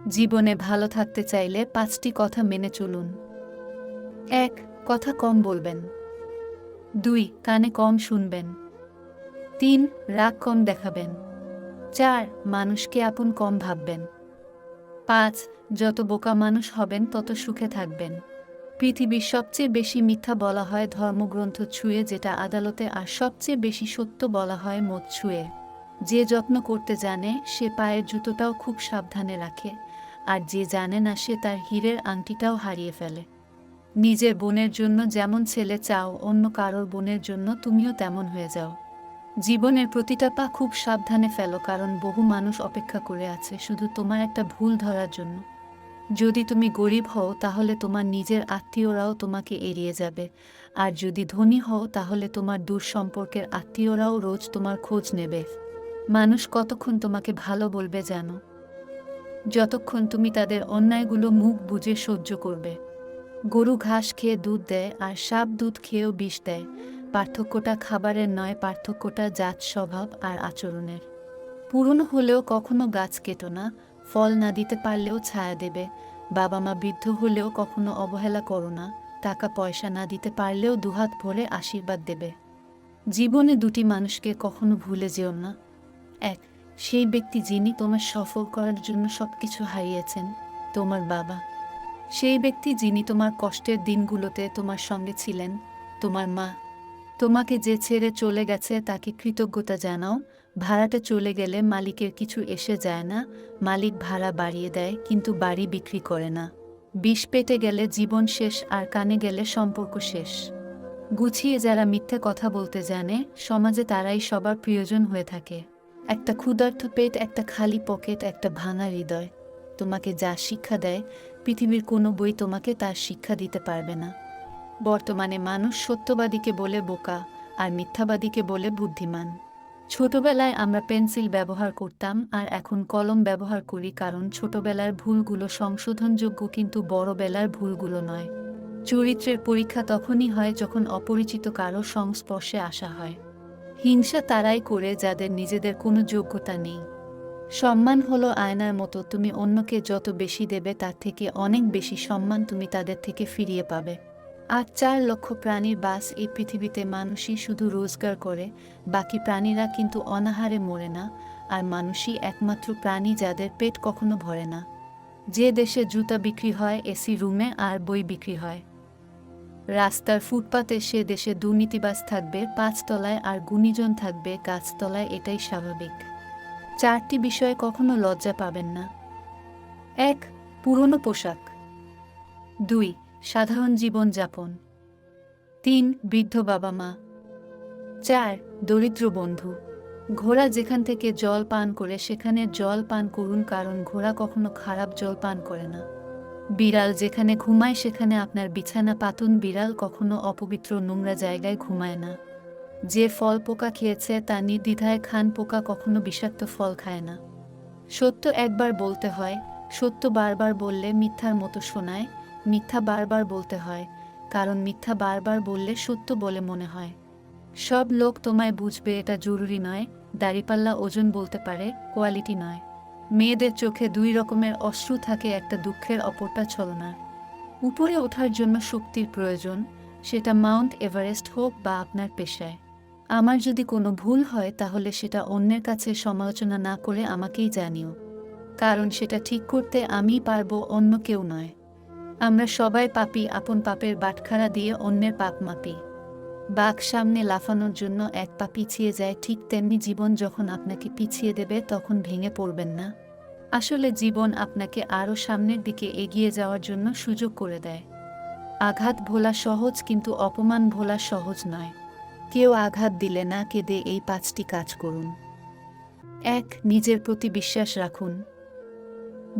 জীবনে ভালো থাকতে চাইলে ৫টি কথা মেনে চলুন। ১. কথা কম বলবেন। ২. কানে কম শুনবেন। ৩. রাগ কম দেখাবেন। ৪. মানুষকে আপন কম ভাববেন। ৫. যত বোকা মানুষ হবেন তত সুখে থাকবেন। পৃথিবীর সবচেয়ে বেশি মিথ্যা বলা হয় ধর্মগ্রন্থ ছুঁয়ে, যেটা আদালতে, আর সবচেয়ে বেশি সত্য বলা হয় মদ ছুঁয়ে। যে যত্ন করতে জানে সে পায়ের জুতোটাও খুব সাবধানে রাখে, আর যে জানে না সে তার হীরের আংটিটাও হারিয়ে ফেলে। নিজের বোনের জন্য যেমন ছেলে চাও, অন্য কারোর বোনের জন্য তুমিও তেমন হয়ে যাও। জীবনের প্রতিটা পা খুব সাবধানে ফেলো, কারণ বহু মানুষ অপেক্ষা করে আছে শুধু তোমার একটা ভুল ধরার জন্য। যদি তুমি গরিব হও তাহলে তোমার নিজের আত্মীয়রাও তোমাকে এড়িয়ে যাবে, আর যদি ধনী হও তাহলে তোমার দূর সম্পর্কের আত্মীয়রাও রোজ তোমার খোঁজ নেবে। মানুষ কতক্ষণ তোমাকে ভালো বলবে জানো? যতক্ষণ তুমি তাদের অন্যায়গুলো মুখ বুজে সহ্য করবে। গরু ঘাস খেয়ে দুধ দেয়, আর সাপ দুধ খেয়েও বিষ দেয়। পার্থক্যটা খাবারের নয়, পার্থক্যটা জাত, স্বভাব আর আচরণের। পুরনো হলেও কখনো গাছ কেটো না, ফল না দিতে পারলেও ছায়া দেবে। বাবা মা বৃদ্ধ হলেও কখনো অবহেলা করো না, টাকা পয়সা না দিতে পারলেও দুহাত ভরে আশীর্বাদ দেবে। জীবনে দুটি মানুষকে কখনো ভুলে যেও না। এক, সেই ব্যক্তি যিনি তোমার সফল করার জন্য সবকিছু হারিয়েছেন, তোমার বাবা। সেই ব্যক্তি যিনি তোমার কষ্টের দিনগুলোতে তোমার সঙ্গে ছিলেন, তোমার মা। তোমাকে যে ছেড়ে চলে গেছে তাকে কৃতজ্ঞতা জানাও। ভাড়াটা চলে গেলে মালিকের কিছু এসে যায় না, মালিক ভাড়া বাড়িয়ে দেয় কিন্তু বাড়ি বিক্রি করে না। বিষ পেটে গেলে জীবন শেষ, আর কানে গেলে সম্পর্ক শেষ। গুছিয়ে যারা মিথ্যে কথা বলতে জানে, সমাজে তারাই সবার প্রিয়জন হয়ে থাকে। একটা ক্ষুধার্ত পেট, একটা খালি পকেট, একটা ভাঙা হৃদয়। তোমাকে যা শিক্ষা দেয় পৃথিবীর কোনো বই তোমাকে তার শিক্ষা দিতে পারবে না। বর্তমানে মানুষ সত্যবাদীকে বলে বোকা, আর মিথ্যাবাদীকে বলে বুদ্ধিমান। ছোটবেলায় আমরা পেন্সিল ব্যবহার করতাম, আর এখন কলম ব্যবহার করি, কারণ ছোটবেলার ভুলগুলো সংশোধনযোগ্য কিন্তু বড়বেলার ভুলগুলো নয়। চরিত্রের পরীক্ষা তখনই হয় যখন অপরিচিত কারো সংস্পর্শে আসা হয়। হিংসা তারাই করে যাদের নিজেদের কোনো যোগ্যতা নেই। সম্মান হলো আয়নার মতো, তুমি অন্যকে যত বেশি দেবে তার থেকে অনেক বেশি সম্মান তুমি তাদের থেকে ফিরিয়ে পাবে। আর 4 লক্ষ প্রাণীর বাস এই পৃথিবীতে, মানুষই শুধু রোজগার করে, বাকি প্রাণীরা কিন্তু অনাহারে মরে না। আর মানুষই একমাত্র প্রাণী যাদের পেট কখনো ভরে না। যে দেশে জুতা বিক্রি হয় এসি রুমে, আর বই বিক্রি হয় রাস্তার ফুটপাতে, সে দেশে দুর্নীতিবাজ থাকবে 5 তলায় আর গুণীজন থাকবে গাছতলায়, এটাই স্বাভাবিক। 4টি বিষয়ে কখনো লজ্জা পাবেন না। 1. পুরনো পোশাক। 2. সাধারণ জীবন যাপন। 3. বৃদ্ধ বাবা মা। 4. দরিদ্র বন্ধু। ঘোড়া যেখান থেকে জল পান করে সেখানে জল পান করুন, কারণ ঘোড়া কখনো খারাপ জল পান করে না। বিড়াল যেখানে ঘুমায় সেখানে আপনার বিছানা পাতুন, বিড়াল কখনো অপবিত্র নোংরা জায়গায় ঘুমায় না। যে ফল পোকা খেয়েছে তা নির্দ্বিধায় খান, পোকা কখনো বিষাক্ত ফল খায় না। সত্য একবার বলতে হয়, সত্য বারবার বললে মিথ্যার মতো শোনায়। মিথ্যা বারবার বলতে হয়, কারণ মিথ্যা বারবার বললে সত্য বলে মনে হয়। সব লোক তোমায় বুঝবে এটা জরুরি নয়। দাড়িপাল্লা ওজন বলতে পারে, কোয়ালিটি নয়। মেয়েদের চোখে 2 রকমের অশ্রু থাকে, একটা দুঃখের, অপরটা ছলনার। উপরে ওঠার জন্য শক্তির প্রয়োজন, সেটা মাউন্ট এভারেস্ট হোক বা আপনার পেশায়। আমার যদি কোনো ভুল হয় তাহলে সেটা অন্যের কাছে সমালোচনা না করে আমাকেই জানিও, কারণ সেটা ঠিক করতে আমিই পারবো, অন্য কেউ নয়। আমরা সবাই পাপী, আপন পাপের বাটখারা দিয়ে অন্যের পাপ মাপি। বাঘ সামনে লাফানোর জন্য এক পা পিছিয়ে যায়, ঠিক তেমনি জীবন যখন আপনাকে পিছিয়ে দেবে তখন ভেঙে পড়বেন না। আসলে জীবন আপনাকে আরও সামনের দিকে এগিয়ে যাওয়ার জন্য সুযোগ করে দেয়। আঘাত ভোলা সহজ, কিন্তু অপমান ভোলা সহজ নয়। কেউ আঘাত দিলে না কেঁদে এই 5টি কাজ করুন। 1. নিজের প্রতি বিশ্বাস রাখুন।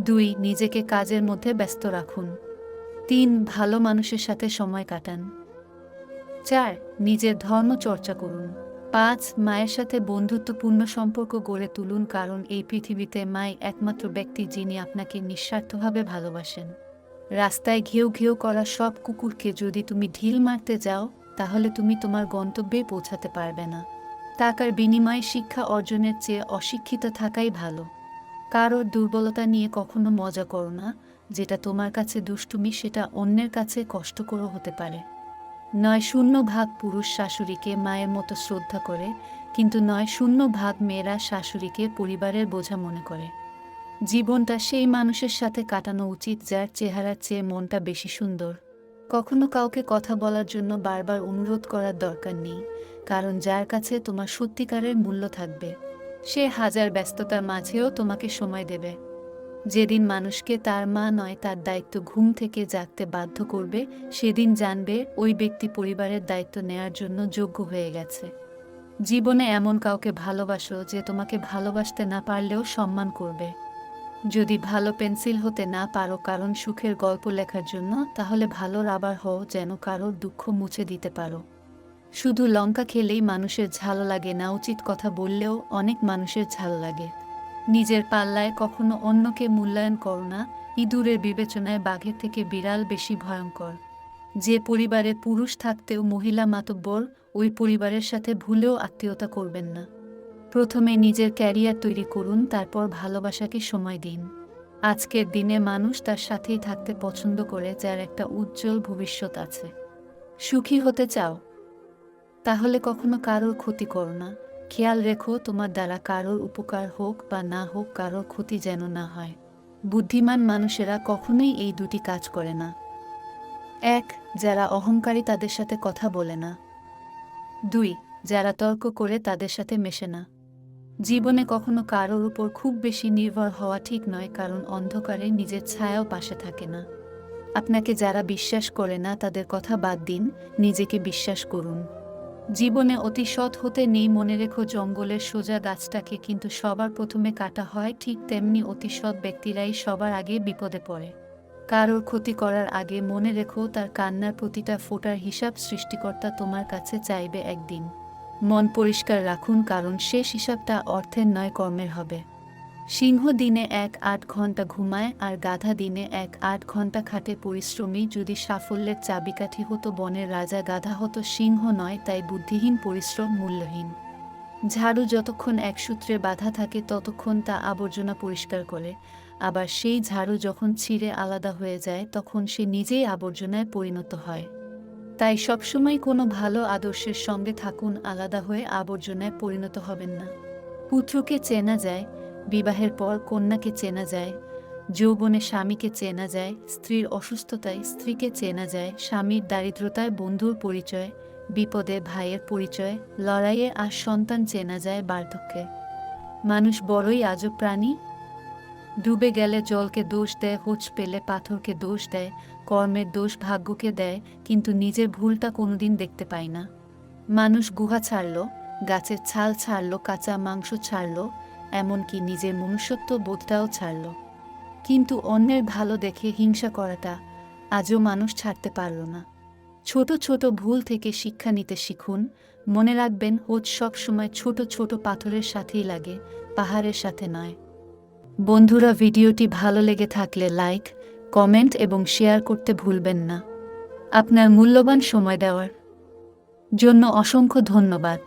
2. নিজেকে কাজের মধ্যে ব্যস্ত রাখুন। 3. ভালো মানুষের সাথে সময় কাটান। 4. নিজের ধর্ম চর্চা করুন। 5. মায়ের সাথে বন্ধুত্বপূর্ণ সম্পর্ক গড়ে তুলুন, কারণ এই পৃথিবীতে মাই একমাত্র ব্যক্তি যিনি আপনাকে নিঃস্বার্থভাবে ভালোবাসেন। রাস্তায় ঘেউ ঘেউ করা সব কুকুরকে যদি তুমি ঢিল মারতে যাও তাহলে তুমি তোমার গন্তব্যে পৌঁছাতে পারবে না। টাকার বিনিময়ে শিক্ষা অর্জনের চেয়ে অশিক্ষিত থাকাই ভালো। কারোর দুর্বলতা নিয়ে কখনো মজা করো না। যেটা তোমার কাছে দুষ্টুমি সেটা অন্যের কাছে কষ্টকরও হতে পারে। ৯-০ পুরুষ শাশুড়িকে মায়ের মতো শ্রদ্ধা করে, কিন্তু ৯-০ মেয়েরা শাশুড়িকে পরিবারের বোঝা মনে করে। জীবনটা সেই মানুষের সাথে কাটানো উচিত যার চেহারার চেয়ে মনটা বেশি সুন্দর। কখনো কাউকে কথা বলার জন্য বারবার অনুরোধ করার দরকার নেই, কারণ যার কাছে তোমার সত্যিকারের মূল্য থাকবে সে হাজার ব্যস্ততার মাঝেও তোমাকে সময় দেবে। যেদিন মানুষকে তার মা নয় তার দায়িত্ব ঘুম থেকে জাগতে বাধ্য করবে, সেদিন জানবে ওই ব্যক্তি পরিবারের দায়িত্ব নেয়ার জন্য যোগ্য হয়ে গেছে। জীবনে এমন কাউকে ভালোবাসো যে তোমাকে ভালোবাসতে না পারলেও সম্মান করবে। যদি ভালো পেন্সিল হতে না পারো কারণ সুখের গল্প লেখার জন্য, তাহলে ভালো রাবার হও যেন কারোর দুঃখ মুছে দিতে পারো। শুধু লঙ্কা খেলেই মানুষের ঝাল লাগে না, উচিত কথা বললেও অনেক মানুষের ঝাল লাগে। নিজের পাল্লায় কখনো অন্যকে মূল্যায়ন করো না। ইঁদুরের বিবেচনায় বাঘের থেকে বিড়াল বেশি ভয়ঙ্কর। যে পরিবারে পুরুষ থাকতেও মহিলা মাতব্বর, ওই পরিবারের সাথে ভুলেও আত্মীয়তা করবেন না। প্রথমে নিজের ক্যারিয়ার তৈরি করুন, তারপর ভালোবাসাকে সময় দিন। আজকের দিনে মানুষ তার সাথেই থাকতে পছন্দ করে যার একটা উজ্জ্বল ভবিষ্যৎ আছে। সুখী হতে চাও? তাহলে কখনো কারোর ক্ষতি করো না। খেয়াল রেখো তোমার দ্বারা কারোর উপকার হোক বা না হোক, কারোর ক্ষতি যেন না হয়। বুদ্ধিমান মানুষেরা কখনোই এই দুটি কাজ করে না। ১. যারা অহংকারী তাদের সাথে কথা বলে না। ২. যারা তর্ক করে তাদের সাথে মেশে না। জীবনে কখনো কারোর উপর খুব বেশি নির্ভর হওয়া ঠিক নয়, কারণ অন্ধকারে নিজের ছায়াও পাশে থাকে না। আপনাকে যারা বিশ্বাস করে না তাদের কথা বাদ দিন, নিজেকে বিশ্বাস করুন। জীবনে অতি সৎ হতে নেই, মনে রেখো জঙ্গলের সোজা গাছটাকে কিন্তু সবার প্রথমে কাটা হয়, ঠিক তেমনি অতি সৎ ব্যক্তিরাই সবার আগে বিপদে পড়ে। কারোর ক্ষতি করার আগে মনে রেখো তার কান্নার প্রতিটা ফোঁটার হিসাব সৃষ্টিকর্তা তোমার কাছে চাইবে একদিন। মন পরিষ্কার রাখুন, কারণ শেষ হিসাবটা অর্থের নয় কর্মের হবে। সিংহ দিনে ১-৮ ঘন্টা ঘুমায় আর গাধা দিনে ১-৮ ঘন্টা খাটে। পরিশ্রমী যদি সাফল্যের চাবিকাঠি হতো, বনের রাজা গাধা হতো সিংহ নয়। তাই বুদ্ধিহীন পরিশ্রম মূল্যহীন। ঝাড়ু যতক্ষণ এক সূত্রে বাঁধা থাকে ততক্ষণ তা আবর্জনা পরিষ্কার করে, আবার সেই ঝাড়ু যখন ছিঁড়ে আলাদা হয়ে যায় তখন সে নিজেই আবর্জনায় পরিণত হয়। তাই সবসময় কোনো ভালো আদর্শের সঙ্গে থাকুন, আলাদা হয়ে আবর্জনায় পরিণত হবেন না। পুত্রকে চেনা যায়, বিবাহের পর কন্যাকে চেনা যায়, যৌবনে স্বামীকে চেনা যায়, স্ত্রীর অসুস্থতায় স্ত্রীকে চেনা যায়, স্বামীর দারিদ্রতায় বন্ধুর পরিচয়, বিপদে ভাইয়ের পরিচয়, লড়াইয়ে আর সন্তান চেনা যায় বার্ধক্যে। মানুষ বড়ই আজব প্রাণী। ডুবে গেলে জলকে দোষ দেয়, হোঁচ পেলে পাথরকে দোষ দেয়, কর্মের দোষ ভাগ্যকে দেয়, কিন্তু নিজের ভুলটা কোনোদিন দেখতে পায় না। মানুষ গুহা ছাড়ল, গাছের ছাল ছাড়ল, কাঁচা মাংস ছাড়ল, এমনকি নিজের মনুষ্যত্ব বোধটাও ছাড়ল, কিন্তু অন্যের ভালো দেখে হিংসা করাটা আজও মানুষ ছাড়তে পারল না। ছোট ছোট ভুল থেকে শিক্ষা নিতে শিখুন। মনে রাখবেন, হোঁচ সব সময় ছোট ছোট পাথরের সাথেই লাগে, পাহাড়ের সাথে নয়। বন্ধুরা, ভিডিওটি ভালো লেগে থাকলে লাইক, কমেন্ট এবং শেয়ার করতে ভুলবেন না। আপনার মূল্যবান সময় দেওয়ার জন্য অসংখ্য ধন্যবাদ।